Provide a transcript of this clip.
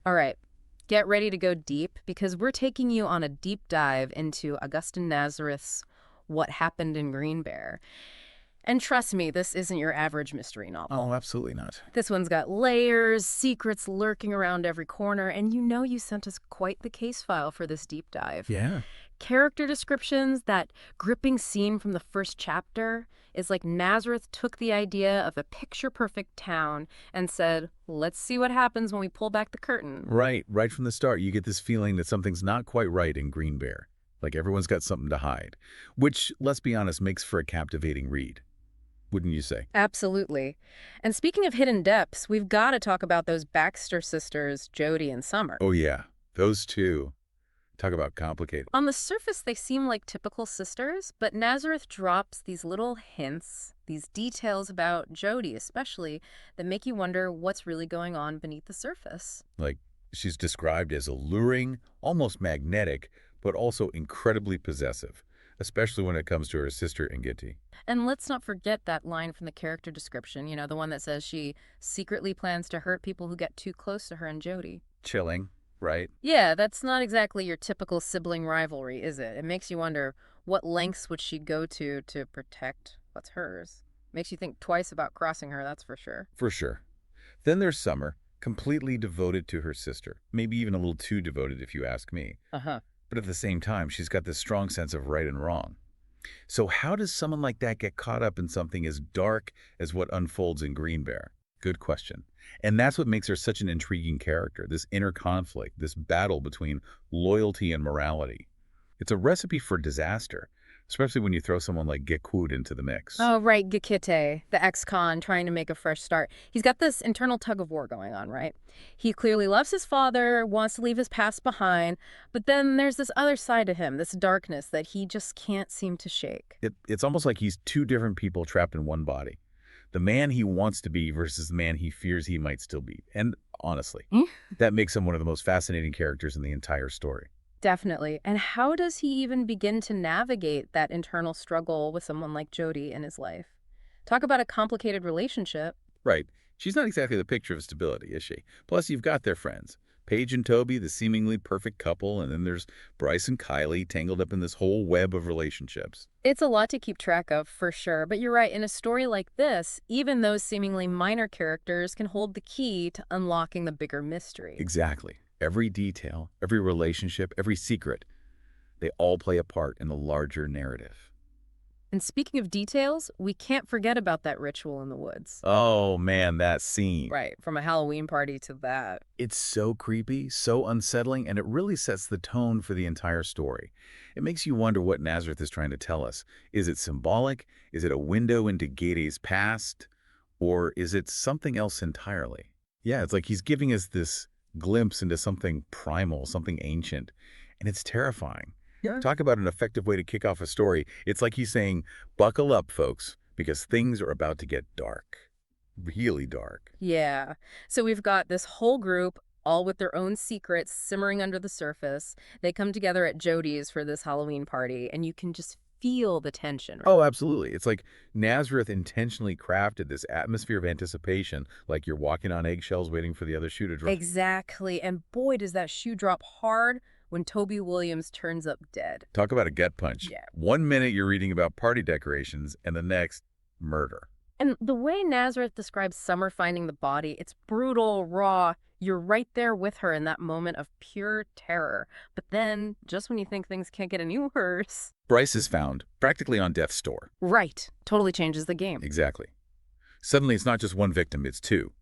All right, get ready to go deep because we're taking you on a deep dive into Augustin Nazareth's What Happened in Green Bear. And trust me, this isn't your average mystery Oh, novel. absolutely not. This one's got layers, secrets lurking around every corner, and you know you sent us quite the case file for this deep dive. Yeah. Character descriptions, that gripping scene from the first chapter, is like Nazareth took the idea of a picture-perfect town and said, let's see what happens when we pull back the curtain. Right from the start, you get this feeling that something's not quite right in Green Bear. Like everyone's got something to hide. Which, let's be honest, makes for a captivating read. Wouldn't you say? Absolutely. And speaking of hidden depths, we've got to talk about those Baxter sisters, Jody and Summer. Oh yeah, those two. Talk about complicated. On the surface, they seem like typical sisters, but Nazareth drops these little hints, these details about Jody especially, that make you wonder what's really going on beneath the surface. Like, she's described as alluring, almost magnetic, but also incredibly possessive, especially when it comes to her sister Ngiti. And let's not forget that line from the character description, the one that says she secretly plans to hurt people who get too close to her and Jody. Chilling, right? Yeah, that's not exactly your typical sibling rivalry, is it? It makes you wonder what lengths would she go to protect what's hers. Makes you think twice about crossing her, that's for sure. For sure. Then there's Summer, completely devoted to her sister. Maybe even a little too devoted if you ask me. Uh-huh. But at the same time, she's got this strong sense of right and wrong. So how does someone like that get caught up in something as dark as what unfolds in Green Bear? Good question. And that's what makes her such an intriguing character, this inner conflict, this battle between loyalty and morality. It's a recipe for disaster, especially when you throw someone like Gekut into the mix. Oh, right, Gikite, the ex-con trying to make a fresh start. He's got this internal tug of war going on, right? He clearly loves his father, wants to leave his past behind, but then there's this other side to him, this darkness that he just can't seem to shake. It's almost like he's two different people trapped in one body. The man he wants to be versus the man he fears he might still be. And honestly, Mm. that makes him one of the most fascinating characters in the entire story. Definitely. And how does he even begin to navigate that internal struggle with someone like Jody in his life? Talk about a complicated relationship. Right. She's not exactly the picture of stability, is she? Plus, you've got their friends. Paige and Toby, the seemingly perfect couple, and then there's Bryce and Kylie tangled up in this whole web of relationships. It's a lot to keep track of, for sure. But you're right, in a story like this, even those seemingly minor characters can hold the key to unlocking the bigger mystery. Exactly. Every detail, every relationship, every secret, they all play a part in the larger narrative. And speaking of details, we can't forget about that ritual in the woods. Oh man, that scene. Right, from a Halloween party to that. It's so creepy, so unsettling, and it really sets the tone for the entire story. It makes you wonder what Nazareth is trying to tell us. Is it symbolic? Is it a window into Gate's past? Or is it something else entirely? Yeah, it's like he's giving us this glimpse into something primal, something ancient, and it's terrifying. Yeah. Talk about an effective way to kick off a story. It's like he's saying, buckle up, folks, because things are about to get dark. Really dark. Yeah. So we've got this whole group, all with their own secrets simmering under the surface. They come together at Jody's for this Halloween party, and you can just feel the tension. Right? Oh, absolutely. It's like Nazareth intentionally crafted this atmosphere of anticipation, like you're walking on eggshells waiting for the other shoe to drop. Exactly. And boy, does that shoe drop hard when Toby Williams turns up dead. Talk about a gut punch. Yeah. 1 minute you're reading about party decorations, and the next, murder. And the way Nazareth describes Summer finding the body, it's brutal, raw. You're right there with her in that moment of pure terror. But then, just when you think things can't get any worse, Bryce is found, practically on death's door. right, totally changes the game. Exactly. Suddenly, it's not just one victim, it's two.